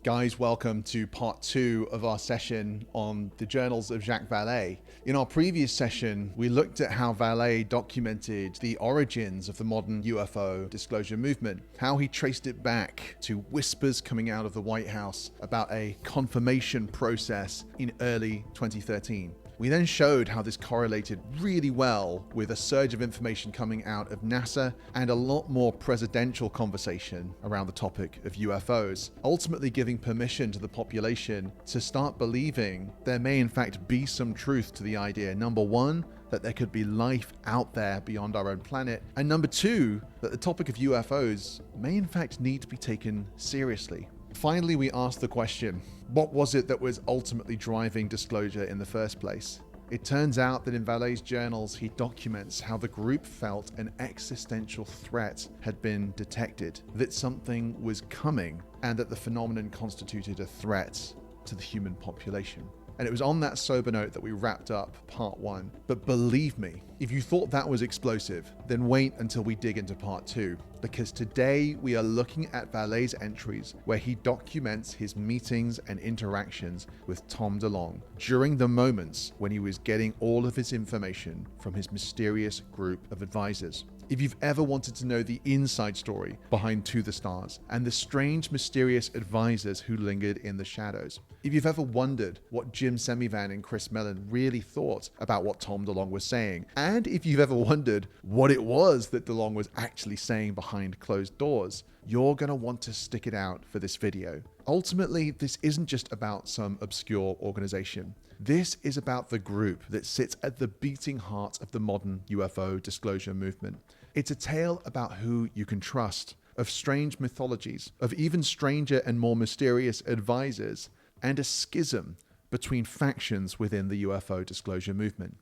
Guys, welcome to part 2 of our session on the Journals of Jacques Vallee. In our previous session, we looked at how Valet documented the origins of the modern UFO disclosure movement, how he traced it back to whispers coming out of the White House about a confirmation process in early 2013. We then showed how this correlated really well with a surge of information coming out of NASA and a lot more presidential conversation around the topic of UFOs, ultimately giving permission to the population to start believing there may in fact be some truth to the idea, number one, that there could be life out there beyond our own planet, and number two, that the topic of UFOs may in fact need to be taken seriously. Finally, we asked the question, what was it that was ultimately driving disclosure in the first place? It turns out that in Valet's journals, he documents how the group felt an existential threat had been detected, that something was coming, and that the phenomenon constituted a threat to the human population. And it was on that sober note that we wrapped up part 1. But believe me, if you thought that was explosive, then wait until we dig into part 2, because today we are looking at Valet's entries where he documents his meetings and interactions with Tom DeLonge during the moments when he was getting all of his information from his mysterious group of advisors. If you've ever wanted to know the inside story behind To the Stars and the strange, mysterious advisors who lingered in the shadows, if you've ever wondered what Jim Semivan and Chris Mellon really thought about what Tom DeLonge was saying, and if you've ever wondered what it was that DeLonge was actually saying behind closed doors, you're going to want to stick it out for this video. Ultimately, this isn't just about some obscure organization. This is about the group that sits at the beating heart of the modern UFO disclosure movement. It's a tale about who you can trust, of strange mythologies, of even stranger and more mysterious advisors, and a schism between factions within the UFO disclosure movement.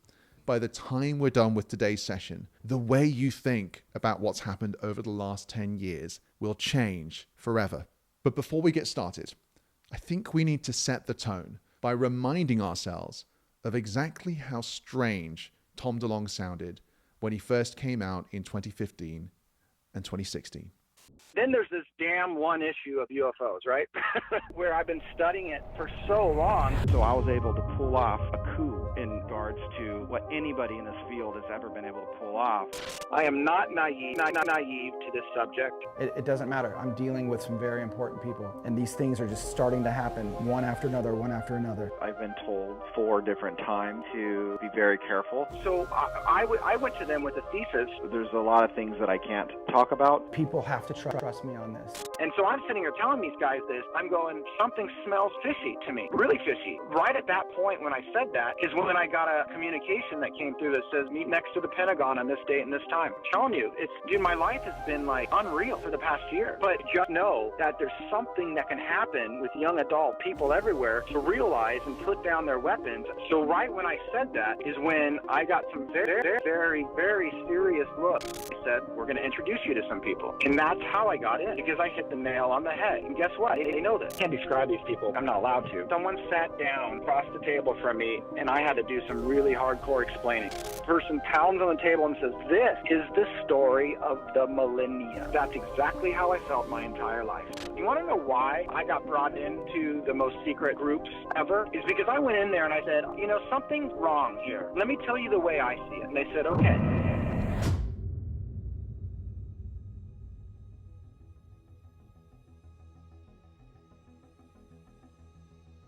By the time we're done with today's session, the way you think about what's happened over the last 10 years will change forever. But before we get started, I think we need to set the tone by reminding ourselves of exactly how strange Tom DeLonge sounded when he first came out in 2015 and 2016. Then there's this damn one issue of UFOs, right? Where I've been studying it for so long. So I was able to pull off a coup in regards to what anybody in this field has ever been able to pull off. I am not naive to this subject. It doesn't matter. I'm dealing with some very important people, and these things are just starting to happen one after another, one after another. I've been told 4 different times to be very careful. So I went to them with a thesis. There's a lot of things that I can't talk about. People have to trust me on this. And so I'm sitting here telling these guys this. I'm going, something smells fishy to me, really fishy. Right at that point when I said that is when I got a communication that came through that says, meet next to the Pentagon on this date and this time. I'm telling you, dude, my life has been like unreal for the past year. But just know that there's something that can happen with young adult people everywhere to realize and put down their weapons. So right when I said that is when I got some very, very, very serious looks. They said, we're going to introduce you to some people. And that's how I got in, because I hit the nail on the head. And guess what? They know this. I can't describe these people. I'm not allowed to. Someone sat down across the table from me, and I had to do some really hardcore explaining. The person pounds on the table and says, this is the story of the millennia. That's exactly how I felt my entire life. You want to know why I got brought into the most secret groups ever? Is because I went in there and I said, you know, something's wrong here. Let me tell you the way I see it. And they said, okay.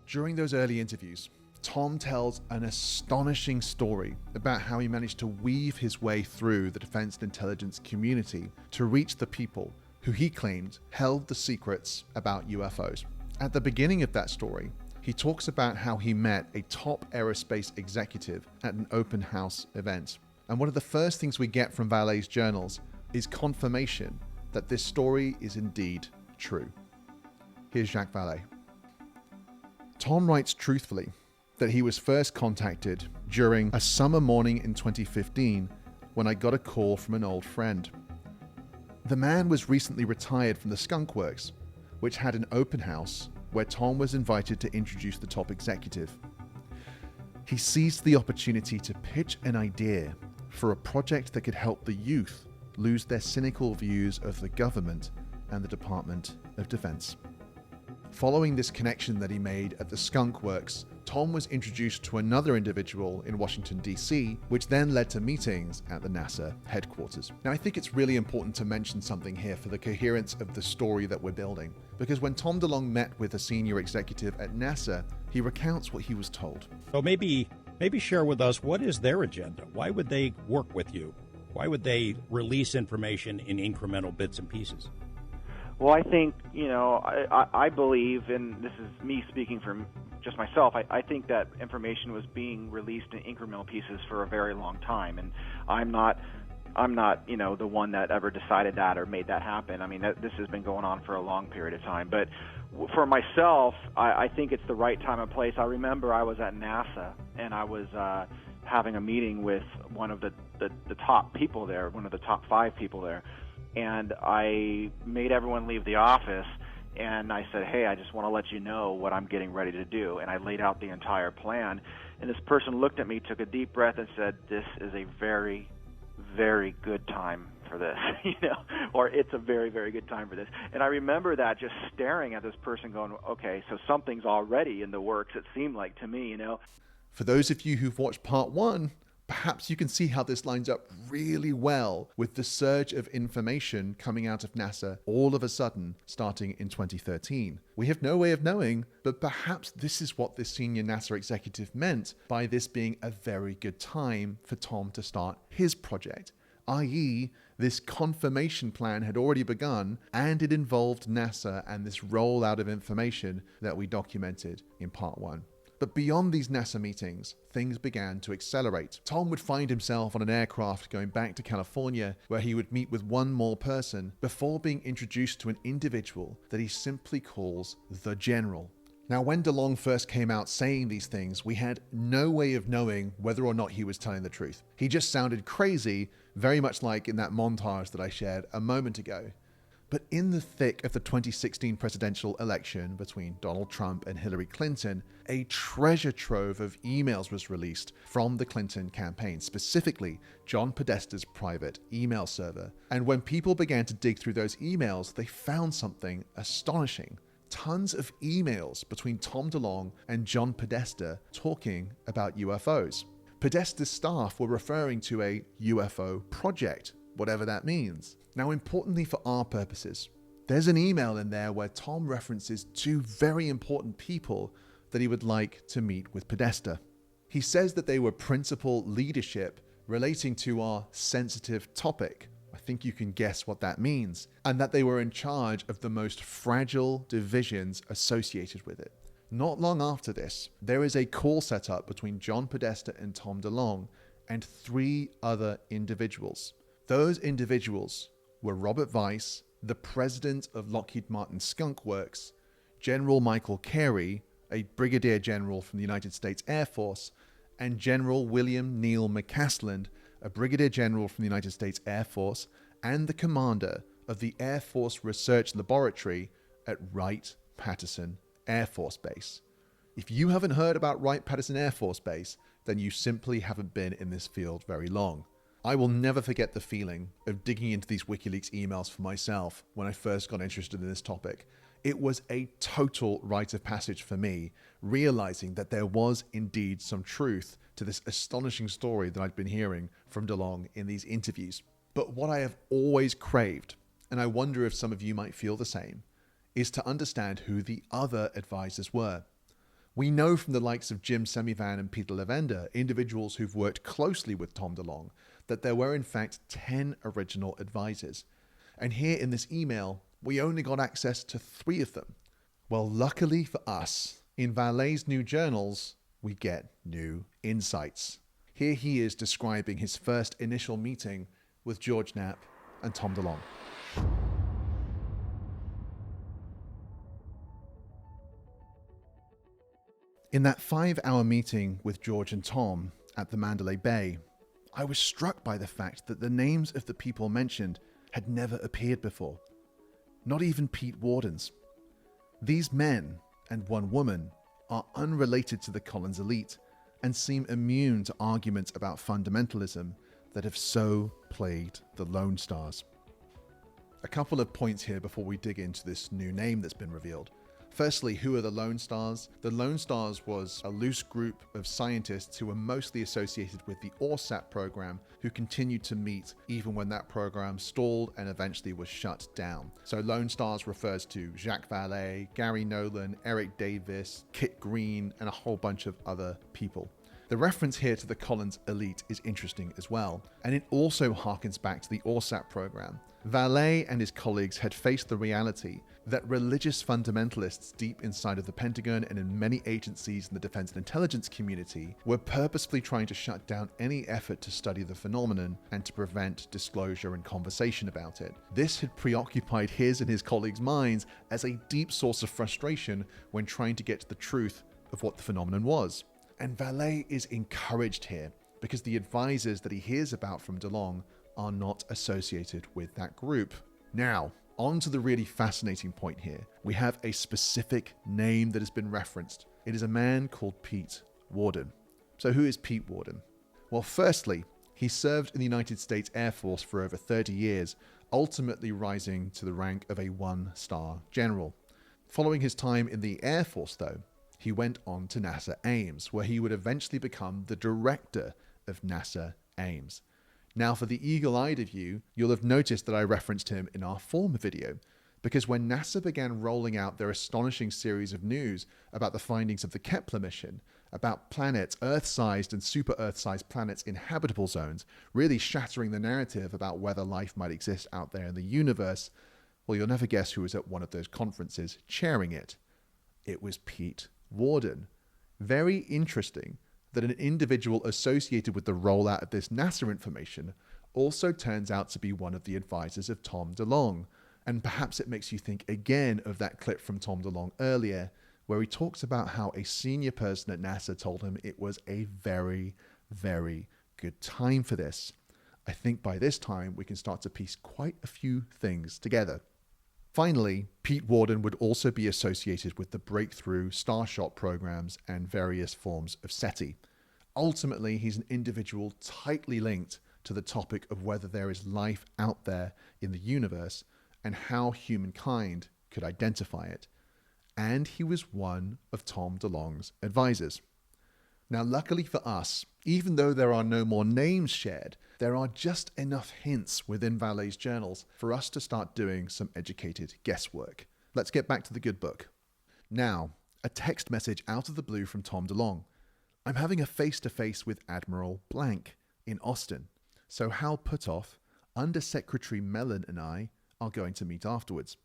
During those early interviews, Tom tells an astonishing story about how he managed to weave his way through the defense and intelligence community to reach the people who he claimed held the secrets about UFOs. At the beginning of that story, he talks about how he met a top aerospace executive at an open house event. And one of the first things we get from Valet's journals is confirmation that this story is indeed true. Here's Jacques Vallee. Tom writes truthfully that he was first contacted during a summer morning in 2015 when I got a call from an old friend. The man was recently retired from the Skunk Works, which had an open house where Tom was invited to introduce the top executive. He seized the opportunity to pitch an idea for a project that could help the youth lose their cynical views of the government and the Department of Defense. Following this connection that he made at the Skunk Works, Tom was introduced to another individual in Washington, D.C., which then led to meetings at the NASA headquarters. Now, I think it's really important to mention something here for the coherence of the story that we're building, because when Tom DeLonge met with a senior executive at NASA, he recounts what he was told. So maybe share with us, what is their agenda? Why would they work with you? Why would they release information in incremental bits and pieces? Well, I think, I believe, and this is me speaking for just myself, I think that information was being released in incremental pieces for a very long time, and I'm not, the one that ever decided that or made that happen. I mean, this has been going on for a long period of time. But for myself, I think it's the right time and place. I remember I was at NASA, and I was having a meeting with one of the top people there, one of the top 5 people there, and I made everyone leave the office, and I said, hey, I just want to let you know what I'm getting ready to do. And I laid out the entire plan, and this person looked at me, took a deep breath, and said, this is a very, very good time for this, or it's a very, very good time for this. And I remember that, just staring at this person going, okay, so something's already in the works, it seemed like to me, For those of you who've watched part 1, perhaps you can see how this lines up really well with the surge of information coming out of NASA all of a sudden starting in 2013. We have no way of knowing, but perhaps this is what this senior NASA executive meant by this being a very good time for Tom to start his project, i.e., this confirmation plan had already begun, and it involved NASA and this rollout of information that we documented in part 1. But beyond these NASA meetings, things began to accelerate. Tom would find himself on an aircraft going back to California, where he would meet with one more person before being introduced to an individual that he simply calls the General. Now, when DeLonge first came out saying these things, we had no way of knowing whether or not he was telling the truth. He just sounded crazy, very much like in that montage that I shared a moment ago. But in the thick of the 2016 presidential election between Donald Trump and Hillary Clinton, a treasure trove of emails was released from the Clinton campaign, specifically John Podesta's private email server. And when people began to dig through those emails, they found something astonishing. Tons of emails between Tom DeLonge and John Podesta talking about UFOs. Podesta's staff were referring to a UFO project, whatever that means. Now, importantly for our purposes, there's an email in there where Tom references 2 very important people that he would like to meet with Podesta. He says that they were principal leadership relating to our sensitive topic. I think you can guess what that means. And that they were in charge of the most fragile divisions associated with it. Not long after this, there is a call set up between John Podesta and Tom DeLonge and 3 other individuals. Those individuals were Robert Weiss, the president of Lockheed Martin Skunk Works, General Michael Carey, a brigadier general from the United States Air Force, and General William Neil McCasland, a brigadier general from the United States Air Force, and the commander of the Air Force Research Laboratory at Wright-Patterson Air Force Base. If you haven't heard about Wright-Patterson Air Force Base, then you simply haven't been in this field very long. I will never forget the feeling of digging into these Wikileaks emails for myself when I first got interested in this topic. It was a total rite of passage for me, realizing that there was indeed some truth to this astonishing story that I'd been hearing from DeLonge in these interviews. But what I have always craved, and I wonder if some of you might feel the same, is to understand who the other advisors were. We know from the likes of Jim Semivan and Peter Levender, individuals who've worked closely with Tom DeLonge, that there were in fact 10 original advisors. And here in this email, we only got access to 3 of them. Well, luckily for us, in Valet's new journals, we get new insights. Here he is describing his first initial meeting with George Knapp and Tom DeLonge. In that 5-hour meeting with George and Tom at the Mandalay Bay, I was struck by the fact that the names of the people mentioned had never appeared before. Not even Pete Warden's. These men, and one woman, are unrelated to the Collins elite and seem immune to arguments about fundamentalism that have so plagued the Lone Stars. A couple of points here before we dig into this new name that's been revealed. Firstly, who are the Lone Stars? The Lone Stars was a loose group of scientists who were mostly associated with the ORSAT program, who continued to meet even when that program stalled and eventually was shut down. So Lone Stars refers to Jacques Vallee, Gary Nolan, Eric Davis, Kit Green, and a whole bunch of other people. The reference here to the Collins elite is interesting as well, and it also harkens back to the ORSAT program. Valet and his colleagues had faced the reality that religious fundamentalists deep inside of the Pentagon and in many agencies in the defense and intelligence community were purposefully trying to shut down any effort to study the phenomenon and to prevent disclosure and conversation about it. This had preoccupied his and his colleagues' minds as a deep source of frustration when trying to get to the truth of what the phenomenon was. And Valet is encouraged here because the advisors that he hears about from DeLonge are not associated with that group. Now, on to the really fascinating point here. We have a specific name that has been referenced. It is a man called Pete Warden. So who is Pete Warden? Well, firstly, he served in the United States Air Force for over 30 years, ultimately rising to the rank of a 1-star general. Following his time in the Air Force, though, he went on to NASA Ames, where he would eventually become the director of NASA Ames. Now, for the eagle-eyed of you, you'll have noticed that I referenced him in our former video, because when NASA began rolling out their astonishing series of news about the findings of the Kepler mission, about planets, Earth-sized and super-Earth-sized planets in habitable zones, really shattering the narrative about whether life might exist out there in the universe, well, you'll never guess who was at one of those conferences chairing it. It was Pete Warden. Very interesting that an individual associated with the rollout of this NASA information also turns out to be one of the advisors of Tom DeLonge. And perhaps it makes you think again of that clip from Tom DeLonge earlier, where he talks about how a senior person at NASA told him it was a very, very good time for this. I think by this time we can start to piece quite a few things together. Finally, Pete Warden would also be associated with the breakthrough Starshot programs and various forms of SETI. Ultimately, he's an individual tightly linked to the topic of whether there is life out there in the universe and how humankind could identify it. And he was one of Tom DeLonge's advisors. Now, luckily for us, even though there are no more names shared, there are just enough hints within Valet's journals for us to start doing some educated guesswork. Let's get back to the good book. Now, a text message out of the blue from Tom DeLonge. I'm having a face-to-face with Admiral blank in Austin. So Hal Putoff, Under Secretary Mellon and I are going to meet afterwards.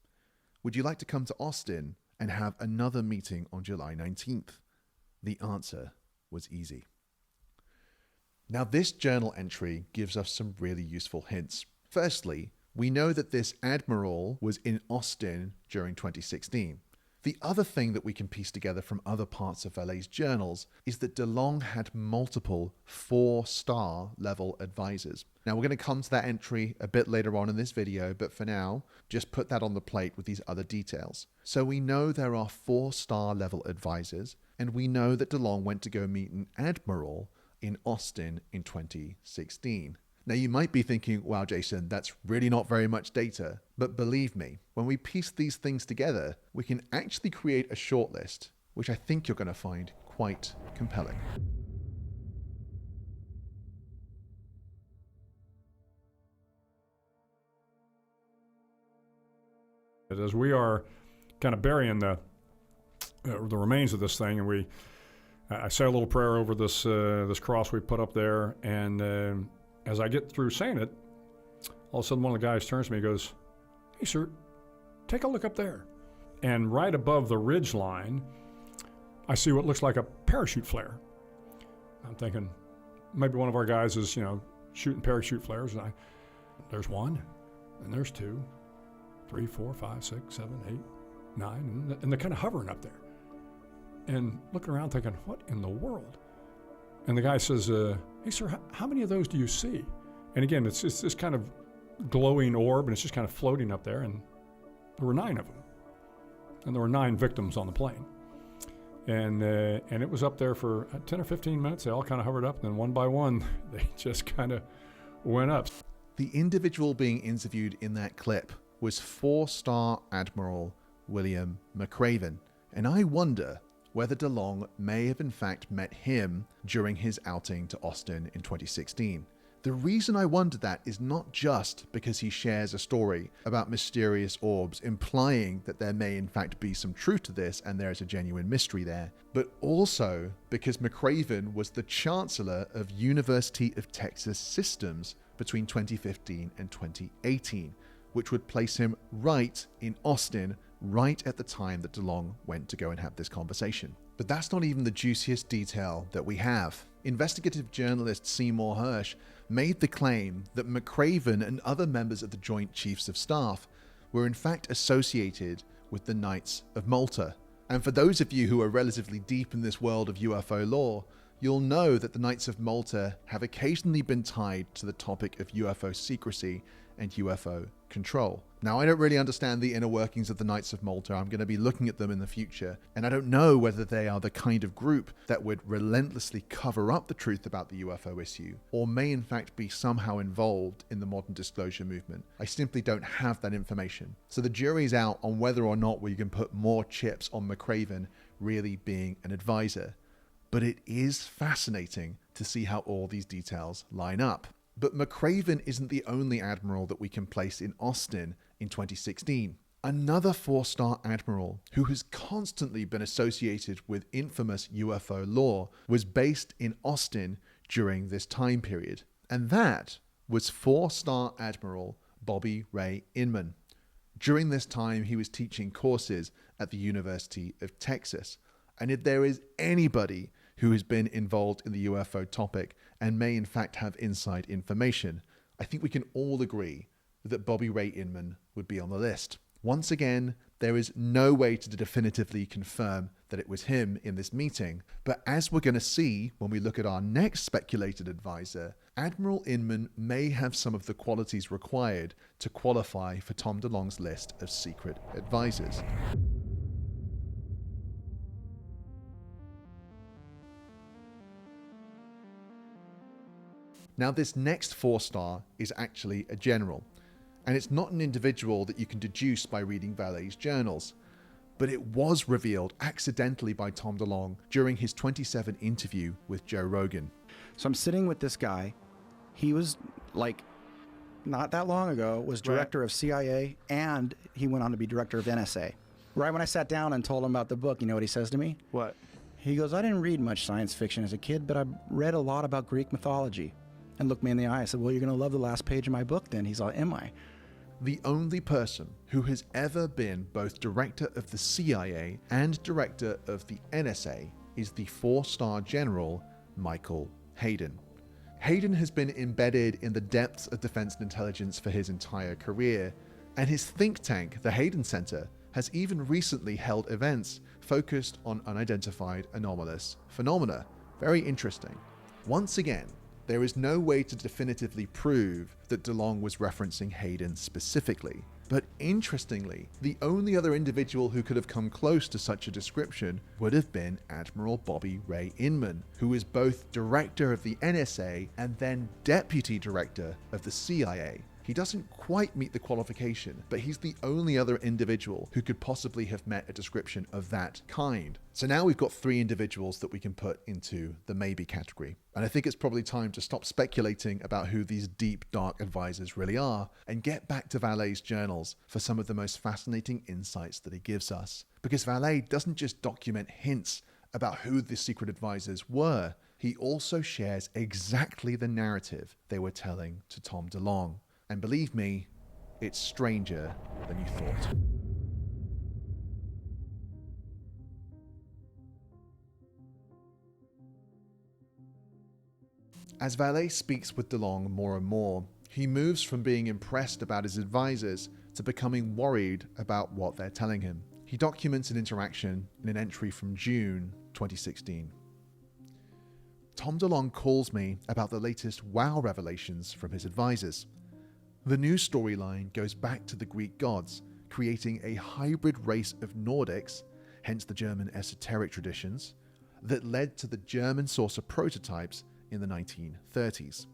Would you like to come to Austin and have another meeting on July 19th? The answer was easy. Now, this journal entry gives us some really useful hints. Firstly, we know that this Admiral was in Austin during 2016. The other thing that we can piece together from other parts of Valet's journals is that DeLonge had multiple 4-star level advisors. Now, we're going to come to that entry a bit later on in this video, but for now, just put that on the plate with these other details. So we know there are 4-star level advisors, and we know that DeLonge went to go meet an Admiral in Austin in 2016. Now, you might be thinking, wow, Jason, that's really not very much data. But believe me, when we piece these things together, we can actually create a shortlist, which I think you're going to find quite compelling. As we are kind of burying the remains of this thing, and I say a little prayer over this cross we put up there, and as I get through saying it, all of a sudden one of the guys turns to me and goes, "Hey, sir, take a look up there." And right above the ridge line, I see what looks like a parachute flare. I'm thinking maybe one of our guys is, shooting parachute flares. And there's one, and there's 2, 3, 4, 5, 6, 7, 8, 9, and they're kind of hovering up there. And looking around thinking, what in the world? And the guy says, "Hey, sir, how many of those do you see?" And again, it's this kind of glowing orb, and it's just kind of floating up there, and there were 9 of them. And there were 9 victims on the plane. And it was up there for 10 or 15 minutes. They all kind of hovered up, and then one by one, they just kind of went up. The individual being interviewed in that clip was 4-star Admiral William McRaven. and I wonder whether DeLonge may have in fact met him during his outing to Austin in 2016. The reason I wonder that is not just because he shares a story about mysterious orbs, implying that there may in fact be some truth to this and there is a genuine mystery there, but also because McCraven was the Chancellor of University of Texas Systems between 2015 and 2018, which would place him right in Austin, right at the time that DeLonge went to go and have this conversation. But that's not even the juiciest detail that we have. Investigative journalist Seymour Hersh made the claim that McCraven and other members of the Joint Chiefs of Staff were in fact associated with the Knights of Malta. And for those of you who are relatively deep in this world of UFO lore, you'll know that the Knights of Malta have occasionally been tied to the topic of UFO secrecy and UFO control. Now, I don't really understand the inner workings of the Knights of Malta. I'm going to be looking at them in the future, and I don't know whether they are the kind of group that would relentlessly cover up the truth about the UFO issue, or may in fact be somehow involved in the modern disclosure movement. I simply don't have that information. So the jury's out on whether or not we can put more chips on McCraven really being an advisor. But it is fascinating to see how all these details line up. But McCraven isn't the only admiral that we can place in Austin in 2016. Another 4-star admiral who has constantly been associated with infamous UFO lore was based in Austin during this time period. And that was 4-star Admiral Bobby Ray Inman. During this time, he was teaching courses at the University of Texas. And if there is anybody who has been involved in the UFO topic and may in fact have inside information, I think we can all agree that Bobby Ray Inman would be on the list. Once again, there is no way to definitively confirm that it was him in this meeting, but as we're going to see when we look at our next speculated advisor, Admiral Inman may have some of the qualities required to qualify for Tom DeLonge's list of secret advisors. Now, this next 4-star is actually a general, and it's not an individual that you can deduce by reading Valet's journals, but it was revealed accidentally by Tom DeLonge during his 2017 interview with Joe Rogan. So I'm sitting with this guy. He was, like, not that long ago, was director of CIA, and he went on to be director of NSA. Right when I sat down and told him about the book, you know what he says to me? What? He goes, I didn't read much science fiction as a kid, but I read a lot about Greek mythology. And looked me in the eye. I said, well, you're going to love the last page of my book then. He's all, am I? The only person who has ever been both director of the CIA and director of the NSA is the 4-star general, Michael Hayden. Hayden has been embedded in the depths of defense and intelligence for his entire career, and his think tank, the Hayden Center, has even recently held events focused on unidentified anomalous phenomena. Very interesting. Once again, there is no way to definitively prove that DeLonge was referencing Hayden specifically. But interestingly, the only other individual who could have come close to such a description would have been Admiral Bobby Ray Inman, who is both director of the NSA and then deputy director of the CIA. He doesn't quite meet the qualification, but he's the only other individual who could possibly have met a description of that kind. So now we've got 3 individuals that we can put into the maybe category. And I think it's probably time to stop speculating about who these deep, dark advisors really are and get back to Valet's journals for some of the most fascinating insights that he gives us. Because Valet doesn't just document hints about who the secret advisors were, he also shares exactly the narrative they were telling to Tom DeLonge. And believe me, it's stranger than you thought. As Valet speaks with DeLonge more and more, he moves from being impressed about his advisors to becoming worried about what they're telling him. He documents an interaction in an entry from June 2016. Tom DeLonge calls me about the latest WoW revelations from his advisors. The new storyline goes back to the Greek gods, creating a hybrid race of Nordics, hence the German esoteric traditions, that led to the German saucer prototypes in the 1930s.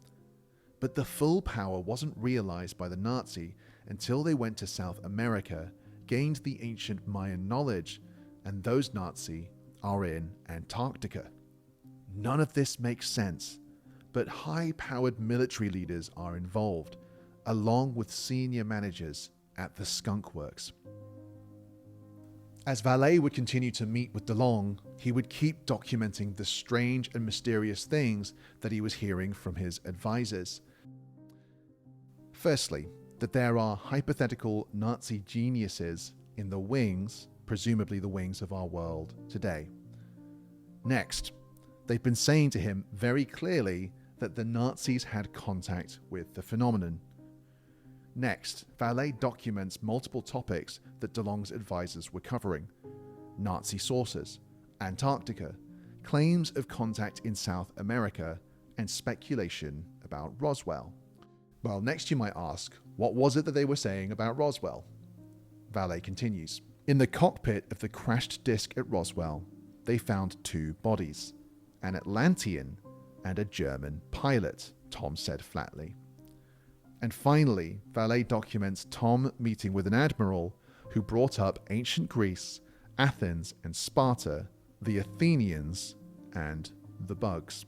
But the full power wasn't realized by the Nazi until they went to South America, gained the ancient Mayan knowledge, and those Nazi are in Antarctica. None of this makes sense, but high-powered military leaders are involved, along with senior managers at the Skunk Works. As Valet would continue to meet with DeLonge, he would keep documenting the strange and mysterious things that he was hearing from his advisors. Firstly, that there are hypothetical Nazi geniuses in the wings, presumably the wings of our world today. Next, they've been saying to him very clearly that the Nazis had contact with the phenomenon. Next, Valet documents multiple topics that DeLonge's advisors were covering: Nazi sources, Antarctica, claims of contact in South America, and speculation about Roswell. Well, next you might ask, what was it that they were saying about Roswell? Valet continues. In the cockpit of the crashed disc at Roswell, they found two bodies, an Atlantean and a German pilot, Tom said flatly. And finally, Valet documents Tom meeting with an admiral who brought up ancient Greece, Athens, and Sparta, the Athenians, and the bugs.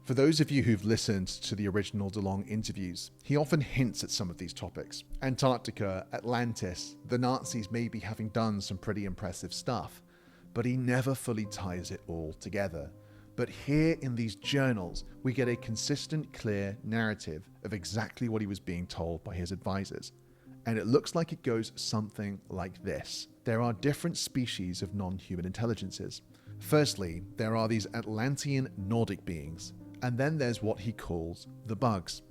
For those of you who've listened to the original DeLonge interviews, he often hints at some of these topics. Antarctica, Atlantis, the Nazis maybe having done some pretty impressive stuff, but he never fully ties it all together. But here in these journals, we get a consistent, clear narrative of exactly what he was being told by his advisors. And it looks like it goes something like this. There are different species of non-human intelligences. Firstly, there are these Atlantean Nordic beings, and then there's what he calls the bugs.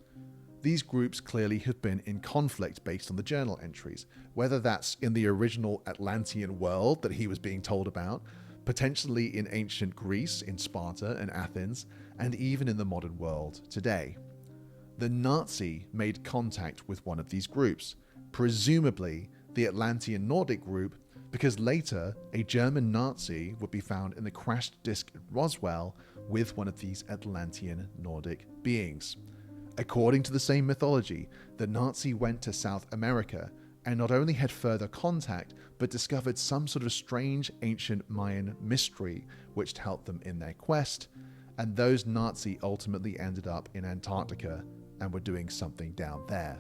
These groups clearly have been in conflict based on the journal entries, whether that's in the original Atlantean world that he was being told about, potentially in ancient Greece, in Sparta and Athens, and even in the modern world today. The Nazi made contact with one of these groups, presumably the Atlantean Nordic group, because later a German Nazi would be found in the crashed disc at Roswell with one of these Atlantean Nordic beings. According to the same mythology, the Nazi went to South America and not only had further contact, but discovered some sort of strange ancient Mayan mystery which helped them in their quest, and those Nazi ultimately ended up in Antarctica and were doing something down there.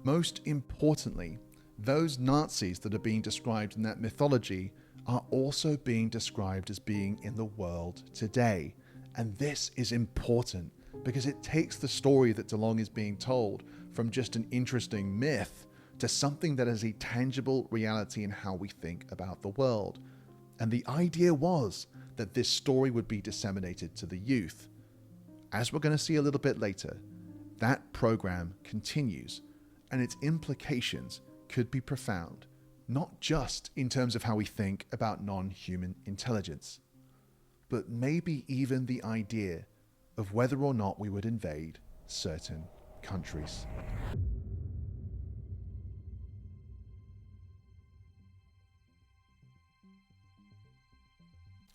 Most importantly, those Nazis that are being described in that mythology are also being described as being in the world today. And this is important because it takes the story that DeLonge is being told from just an interesting myth to something that is a tangible reality in how we think about the world. And the idea was that this story would be disseminated to the youth. As we're going to see a little bit later, that program continues, and its implications could be profound, not just in terms of how we think about non-human intelligence, but maybe even the idea of whether or not we would invade certain countries.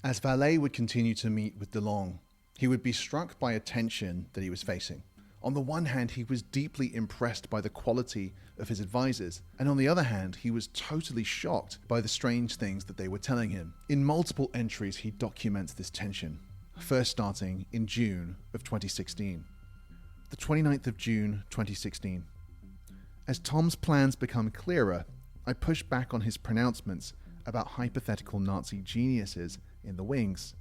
As Valet would continue to meet with DeLonge, he would be struck by a tension that he was facing. On the one hand, he was deeply impressed by the quality of his advisors, and on the other hand, he was totally shocked by the strange things that they were telling him. In multiple entries, he documents this tension, first starting in June of 2016. The 29th of June 2016. As Tom's plans become clearer, I push back on his pronouncements about hypothetical Nazi geniuses in the wings.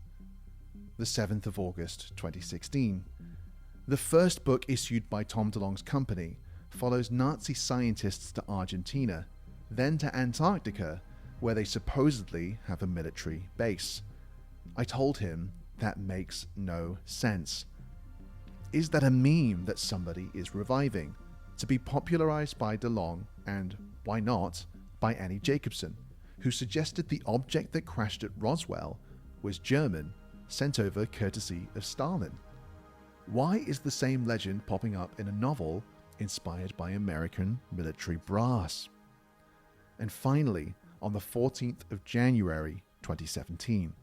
The 7th of August 2016. The first book issued by Tom DeLonge's company follows Nazi scientists to Argentina, then to Antarctica, where they supposedly have a military base. I told him that makes no sense. Is that a meme that somebody is reviving, to be popularized by DeLonge and, why not, by Annie Jacobsen, who suggested the object that crashed at Roswell was German, sent over courtesy of Stalin? Why is the same legend popping up in a novel inspired by American military brass? And finally, on the 14th of January 2017,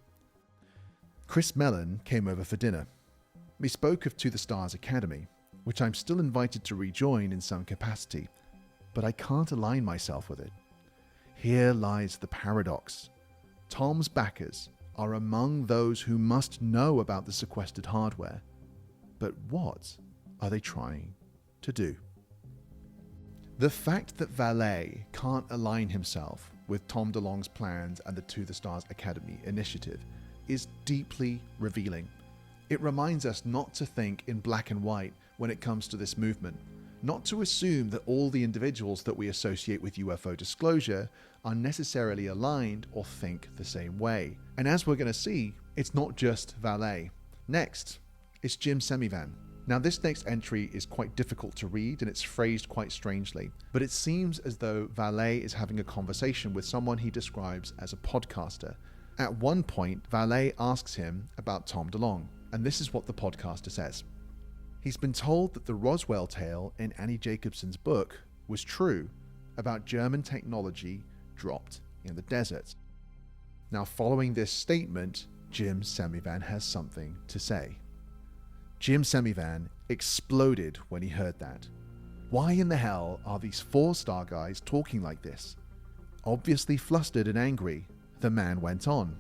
Chris Mellon came over for dinner. We spoke of To the Stars Academy, which I'm still invited to rejoin in some capacity, but I can't align myself with it. Here lies the paradox. Tom's backers are among those who must know about the sequestered hardware. But what are they trying to do? The fact that Valet can't align himself with Tom DeLonge's plans and the To the Stars Academy initiative is deeply revealing. It reminds us not to think in black and white when it comes to this movement, not to assume that all the individuals that we associate with UFO disclosure are necessarily aligned or think the same way. And as we're going to see, it's not just Valet. Next, it's Jim Semivan. Now, this next entry is quite difficult to read and it's phrased quite strangely, but it seems as though Valet is having a conversation with someone he describes as a podcaster. At one point, Valet asks him about Tom DeLonge, and this is what the podcaster says. He's been told that the Roswell tale in Annie Jacobsen's book was true about German technology dropped in the desert. Now, following this statement, Jim Semivan has something to say. Jim Semivan exploded when he heard that. Why in the hell are these 4-star guys talking like this? Obviously flustered and angry, the man went on.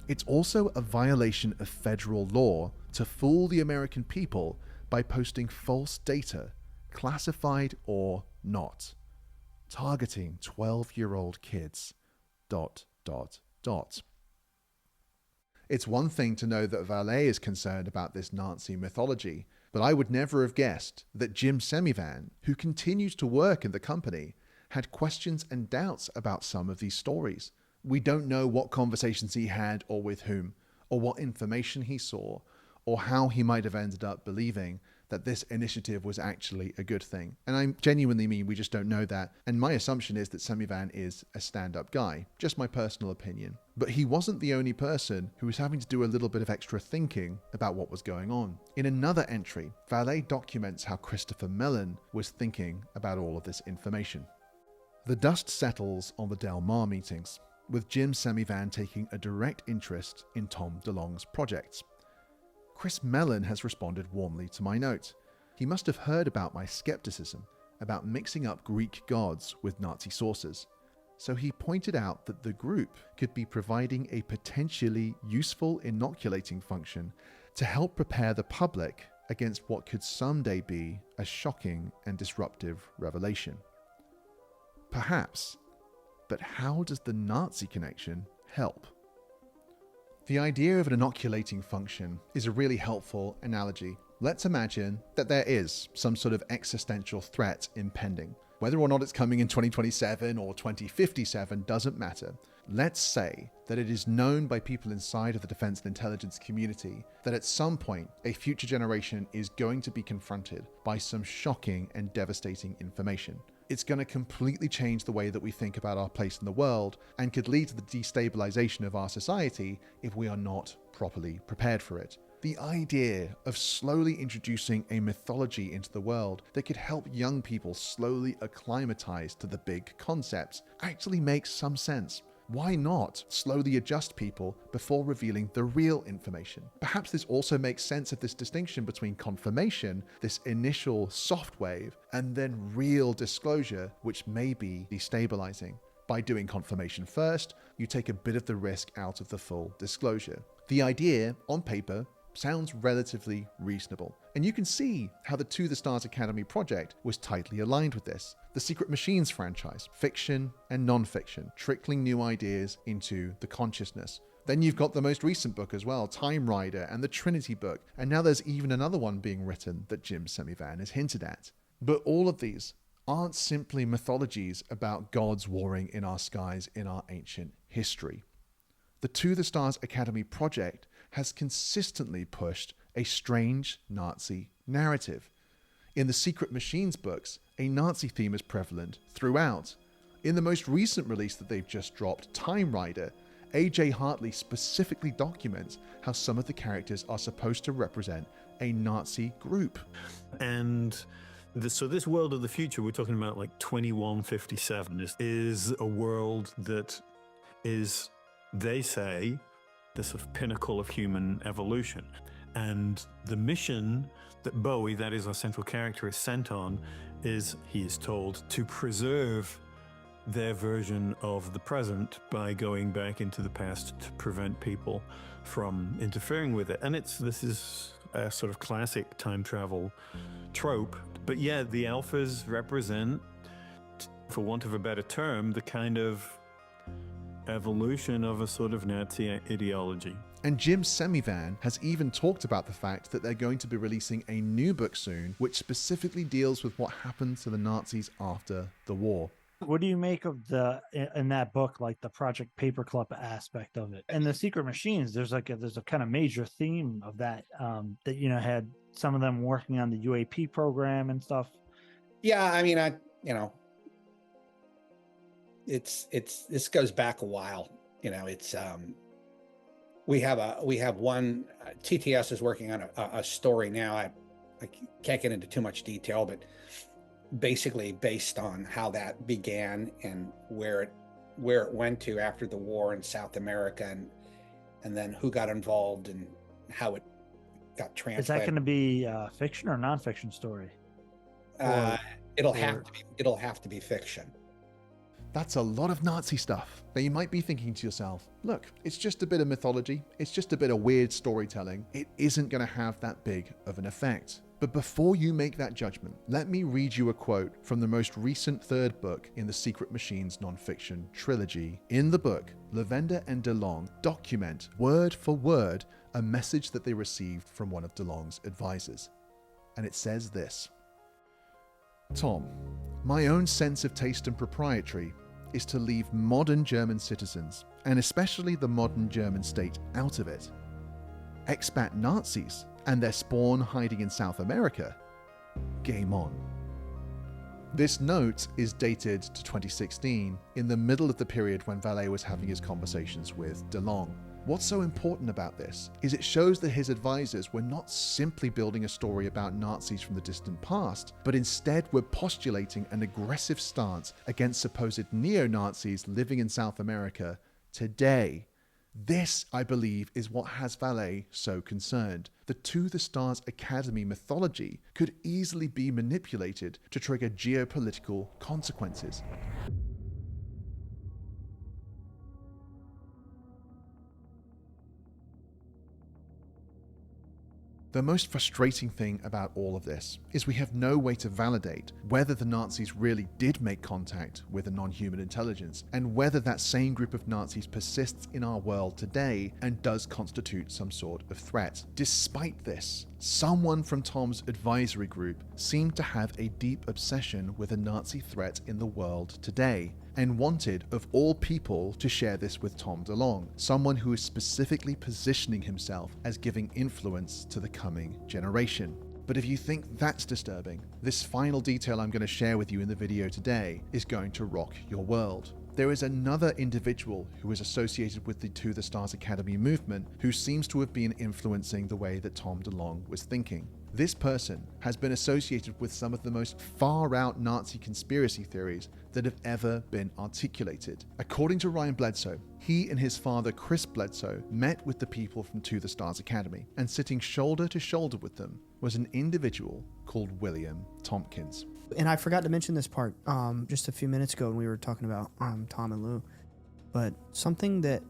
It's also a violation of federal law to fool the American people by posting false data, classified or not, targeting 12-year-old kids, ... It's one thing to know that Valet is concerned about this Nazi mythology, but I would never have guessed that Jim Semivan, who continues to work in the company, had questions and doubts about some of these stories. We don't know what conversations he had or with whom, or what information he saw, or how he might have ended up believing that this initiative was actually a good thing. And I genuinely mean we just don't know that. And my assumption is that Semivan is a stand-up guy, just my personal opinion. But he wasn't the only person who was having to do a little bit of extra thinking about what was going on. In another entry, Valet documents how Christopher Mellon was thinking about all of this information. The dust settles on the Del Mar meetings, with Jim Semivan taking a direct interest in Tom DeLonge's projects. Chris Mellon has responded warmly to my note. He must have heard about my skepticism about mixing up Greek gods with Nazi sources. So he pointed out that the group could be providing a potentially useful inoculating function to help prepare the public against what could someday be a shocking and disruptive revelation. Perhaps, but how does the Nazi connection help? The idea of an inoculating function is a really helpful analogy. Let's imagine that there is some sort of existential threat impending. Whether or not it's coming in 2027 or 2057 doesn't matter. Let's say that it is known by people inside of the defense and intelligence community that at some point a future generation is going to be confronted by some shocking and devastating information. It's going to completely change the way that we think about our place in the world and could lead to the destabilization of our society if we are not properly prepared for it. The idea of slowly introducing a mythology into the world that could help young people slowly acclimatize to the big concepts actually makes some sense. Why not slowly adjust people before revealing the real information? Perhaps this also makes sense of this distinction between confirmation, this initial soft wave, and then real disclosure, which may be destabilizing. By doing confirmation first, you take a bit of the risk out of the full disclosure. The idea, on paper, sounds relatively reasonable. And you can see how the To the Stars Academy project was tightly aligned with this. The Secret Machines franchise, fiction and non-fiction, trickling new ideas into the consciousness. Then you've got the most recent book as well, Time Rider and the Trinity book, and now there's even another one being written that Jim Semivan has hinted at. But all of these aren't simply mythologies about gods warring in our skies in our ancient history. The To the Stars Academy project has consistently pushed a strange Nazi narrative. In the Secret Machines books, a Nazi theme is prevalent throughout. In the most recent release that they've just dropped, Time Rider, A.J. Hartley specifically documents how some of the characters are supposed to represent a Nazi group. And so this world of the future, we're talking about like 2157, is a world that is, they say, the sort of pinnacle of human evolution. And the mission that Bowie, that is our central character, is sent on is, he is told, to preserve their version of the present by going back into the past to prevent people from interfering with it. And this is a sort of classic time travel trope. But yeah, the alphas represent, for want of a better term, the kind of evolution of a sort of Nazi ideology. And Jim Semivan has even talked about the fact that they're going to be releasing a new book soon, which specifically deals with what happened to the Nazis after the war. What do you make of in that book, like the Project Paperclip aspect of it? And the Secret Machines, there's a kind of major theme of that, that, had some of them working on the UAP program and stuff. Yeah, I mean, this goes back a while. We have one, TTS is working on a story now. I can't get into too much detail, but basically based on how that began and where it went to after the war in South America, and then who got involved and how it got translated. Is that going to be fiction or nonfiction story? It'll have to be fiction. That's a lot of Nazi stuff. Now you might be thinking to yourself, look, it's just a bit of mythology. It's just a bit of weird storytelling. It isn't going to have that big of an effect. But before you make that judgment, let me read you a quote from the most recent third book in the Secret Machines nonfiction trilogy. In the book, Lavender and DeLonge document word for word a message that they received from one of DeLonge's advisors. And it says this: Tom, my own sense of taste and propriety is to leave modern German citizens, and especially the modern German state, out of it. Expat Nazis and their spawn hiding in South America? Game on. This note is dated to 2016, in the middle of the period when Valet was having his conversations with DeLonge. What's so important about this is it shows that his advisors were not simply building a story about Nazis from the distant past, but instead were postulating an aggressive stance against supposed neo-Nazis living in South America today. This, I believe, is what has Valet so concerned. The To the Stars Academy mythology could easily be manipulated to trigger geopolitical consequences. The most frustrating thing about all of this is we have no way to validate whether the Nazis really did make contact with a non-human intelligence, and whether that same group of Nazis persists in our world today and does constitute some sort of threat. Despite this, someone from Tom's advisory group seemed to have a deep obsession with a Nazi threat in the world today, and wanted, of all people, to share this with Tom DeLonge, someone who is specifically positioning himself as giving influence to the coming generation. But if you think that's disturbing, this final detail I'm going to share with you in the video today is going to rock your world. There is another individual who is associated with the To the Stars Academy movement who seems to have been influencing the way that Tom DeLonge was thinking. This person has been associated with some of the most far-out Nazi conspiracy theories that have ever been articulated. According to Ryan Bledsoe, he and his father Chris Bledsoe met with the people from To the Stars Academy, and sitting shoulder to shoulder with them was an individual called William Tompkins. And I forgot to mention this part just a few minutes ago when we were talking about Tom and Lou. But something that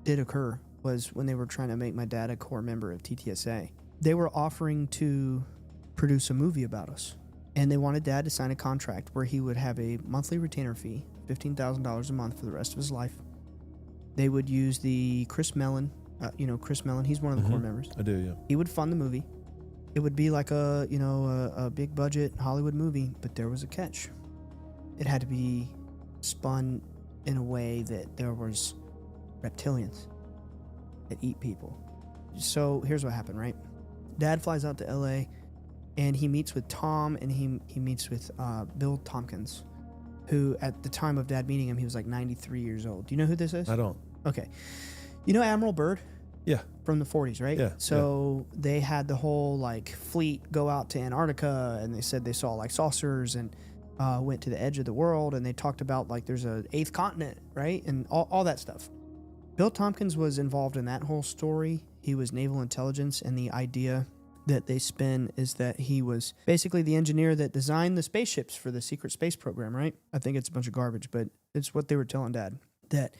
did occur was when they were trying to make my dad a core member of TTSA. They were offering to produce a movie about us. And they wanted Dad to sign a contract where he would have a monthly retainer fee, $15,000 a month for the rest of his life. They would use the Chris Mellon, Chris Mellon, he's one of the core members. I do, yeah. He would fund the movie. It would be like a big budget Hollywood movie, but there was a catch. It had to be spun in a way that there was reptilians that eat people. So here's what happened, right? Dad flies out to LA and he meets with Tom, and he meets with Bill Tompkins, who at the time of Dad meeting him, he was like 93 years old. Do you know who this is? I don't. Okay. You know Admiral Byrd? Yeah. From the 40s, right? Yeah. So they had the whole like fleet go out to Antarctica, and they said they saw like saucers and went to the edge of the world, and they talked about like there's a 8th continent, right? And all that stuff. Bill Tompkins was involved in that whole story. He was naval intelligence, and the idea that they spin is that he was basically the engineer that designed the spaceships for the secret space program, right? I think it's a bunch of garbage, but it's what they were telling Dad, that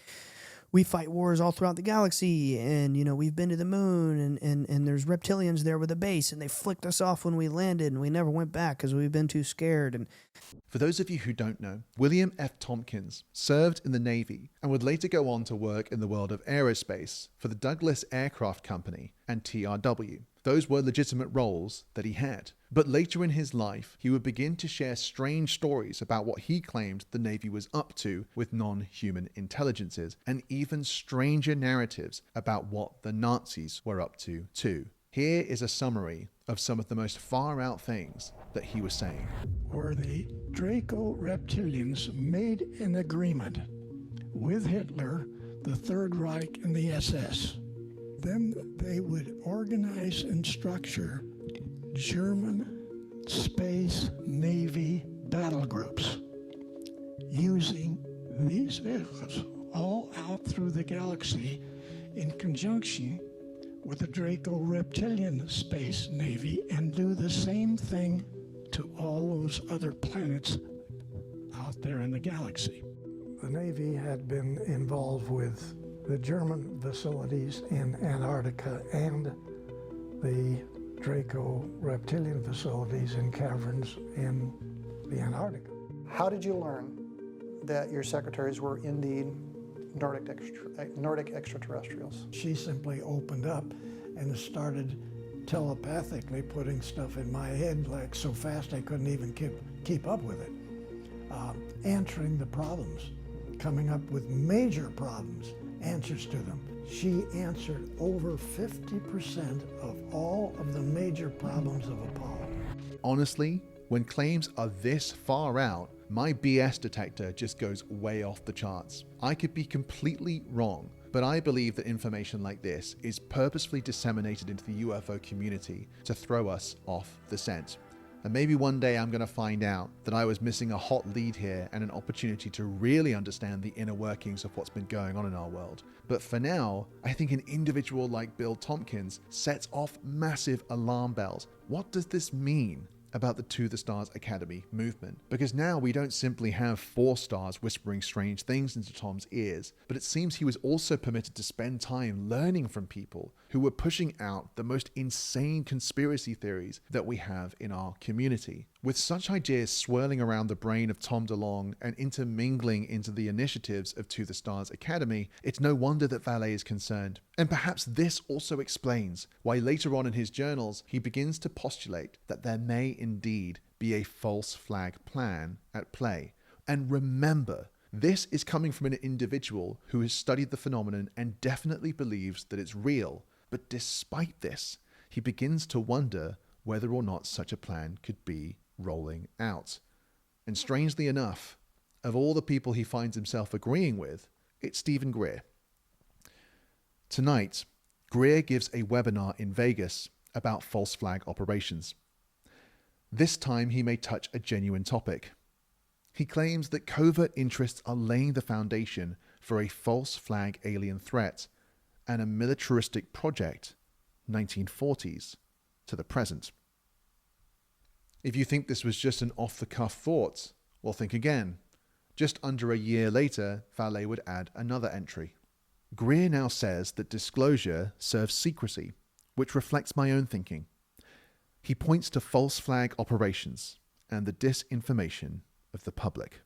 we fight wars all throughout the galaxy, and, you know, we've been to the moon, and there's reptilians there with a base, and they flicked us off when we landed, and we never went back because we've been too scared. And for those of you who don't know, William F. Tompkins served in the Navy and would later go on to work in the world of aerospace for the Douglas Aircraft Company and TRW. Those were legitimate roles that he had. But later in his life, he would begin to share strange stories about what he claimed the Navy was up to with non-human intelligences, and even stranger narratives about what the Nazis were up to too. Here is a summary of some of the most far-out things that he was saying. Where the Draco reptilians made an agreement with Hitler, the Third Reich, and the SS. Then they would organize and structure German space Navy battle groups using these vehicles all out through the galaxy in conjunction with the Draco reptilian space Navy, and do the same thing to all those other planets out there in the galaxy. The Navy had been involved with the German facilities in Antarctica and the Draco reptilian facilities in caverns in the Antarctica. How did you learn that your secretaries were indeed Nordic extraterrestrials? She simply opened up and started telepathically putting stuff in my head, like so fast I couldn't even keep up with it. Answering the problems, coming up with major problems, answers to them. She answered over 50% of all of the major problems of Apollo. Honestly, when claims are this far out, my BS detector just goes way off the charts. I could be completely wrong, but I believe that information like this is purposefully disseminated into the UFO community to throw us off the scent. And maybe one day I'm going to find out that I was missing a hot lead here and an opportunity to really understand the inner workings of what's been going on in our world. But for now, I think an individual like Bill Tompkins sets off massive alarm bells. What does this mean about the To the Stars Academy movement? Because now we don't simply have 4 stars whispering strange things into Tom's ears, but it seems he was also permitted to spend time learning from people who were pushing out the most insane conspiracy theories that we have in our community. With such ideas swirling around the brain of Tom DeLonge and intermingling into the initiatives of To the Stars Academy, it's no wonder that Valet is concerned. And perhaps this also explains why later on in his journals, he begins to postulate that there may indeed be a false flag plan at play. And remember, this is coming from an individual who has studied the phenomenon and definitely believes that it's real. But despite this, he begins to wonder whether or not such a plan could be rolling out. And strangely enough, of all the people he finds himself agreeing with, it's Stephen Greer. Tonight, Greer gives a webinar in Vegas about false flag operations. This time he may touch a genuine topic. He claims that covert interests are laying the foundation for a false flag alien threat and a militaristic project, 1940s to the present. If you think this was just an off-the-cuff thought, well, think again. Just under a year later, Valet would add another entry. Greer now says that disclosure serves secrecy, which reflects my own thinking. He points to false flag operations and the disinformation of the public.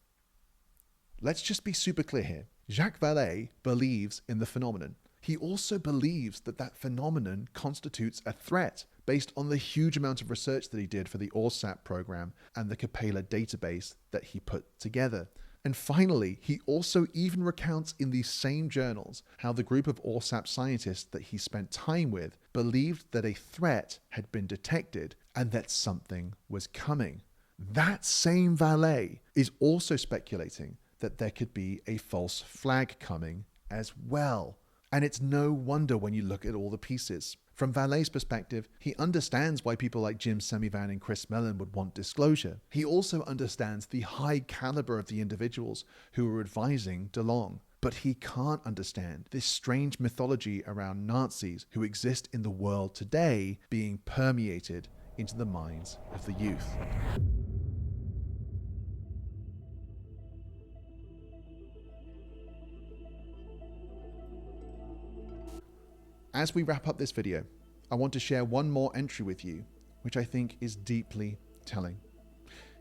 Let's just be super clear here. Jacques Vallee believes in the phenomenon. He also believes that that phenomenon constitutes a threat based on the huge amount of research that he did for the ORSAP program and the Capella database that he put together. And finally, he also even recounts in these same journals how the group of ORSAP scientists that he spent time with believed that a threat had been detected and that something was coming. That same Valet is also speculating that there could be a false flag coming as well. And it's no wonder when you look at all the pieces. From Valet's perspective, he understands why people like Jim Semivan and Chris Mellon would want disclosure. He also understands the high caliber of the individuals who were advising DeLonge. But he can't understand this strange mythology around Nazis who exist in the world today being permeated into the minds of the youth. As we wrap up this video, I want to share one more entry with you, which I think is deeply telling.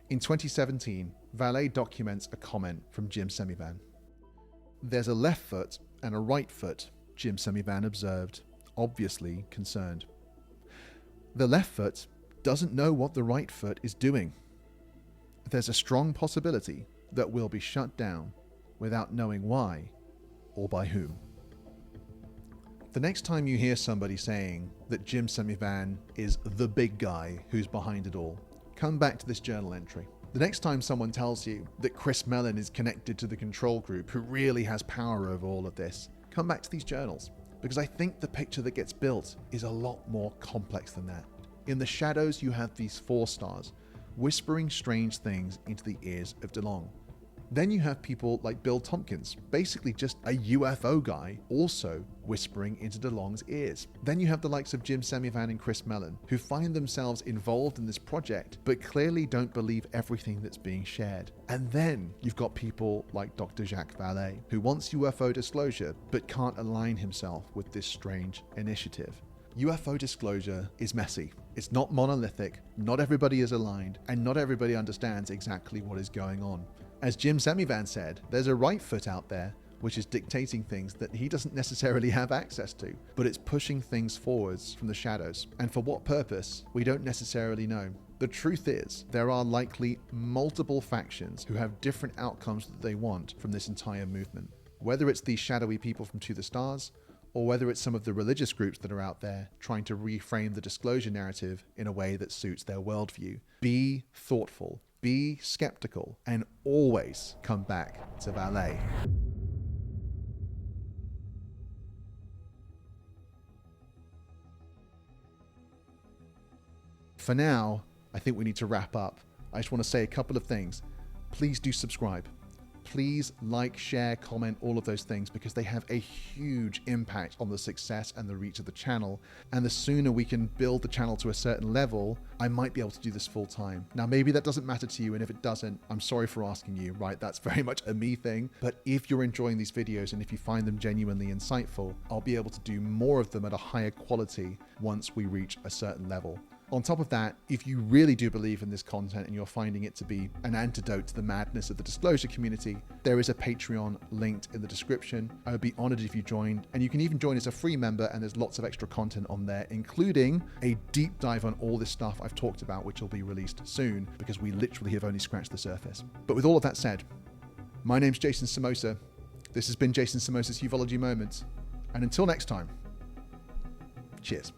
In 2017, Valet documents a comment from Jim Semivan. "There's a left foot and a right foot," Jim Semivan observed, obviously concerned. "The left foot doesn't know what the right foot is doing. There's a strong possibility that we'll be shut down without knowing why or by whom." The next time you hear somebody saying that Jim Semivan is the big guy who's behind it all, come back to this journal entry. The next time someone tells you that Chris Mellon is connected to the control group who really has power over all of this, come back to these journals, because I think the picture that gets built is a lot more complex than that. In the shadows, you have these 4 stars whispering strange things into the ears of DeLonge. Then you have people like Bill Tompkins, basically just a UFO guy, also whispering into DeLonge's ears. Then you have the likes of Jim Semivan and Chris Mellon, who find themselves involved in this project, but clearly don't believe everything that's being shared. And then you've got people like Dr. Jacques Vallee, who wants UFO disclosure, but can't align himself with this strange initiative. UFO disclosure is messy. It's not monolithic, not everybody is aligned, and not everybody understands exactly what is going on. As Jim Semivan said, there's a right foot out there which is dictating things that he doesn't necessarily have access to, but it's pushing things forwards from the shadows. And for what purpose, we don't necessarily know. The truth is, there are likely multiple factions who have different outcomes that they want from this entire movement. Whether it's these shadowy people from To the Stars, or whether it's some of the religious groups that are out there trying to reframe the disclosure narrative in a way that suits their worldview. Be thoughtful, be skeptical, and always come back to Valet. For now, I think we need to wrap up. I just want to say a couple of things. Please do subscribe. Please like, share, comment, all of those things, because they have a huge impact on the success and the reach of the channel. And the sooner we can build the channel to a certain level, I might be able to do this full time. Now, maybe that doesn't matter to you, and if it doesn't, I'm sorry for asking you, right? That's very much a me thing. But if you're enjoying these videos and if you find them genuinely insightful, I'll be able to do more of them at a higher quality once we reach a certain level. On top of that, if you really do believe in this content and you're finding it to be an antidote to the madness of the disclosure community, there is a Patreon linked in the description. I would be honored if you joined, and you can even join as a free member, and there's lots of extra content on there, including a deep dive on all this stuff I've talked about, which will be released soon, because we literally have only scratched the surface. But with all of that said, my name's Jason Samosa. This has been Jason Samosa's Ufology Moments, and until next time, cheers.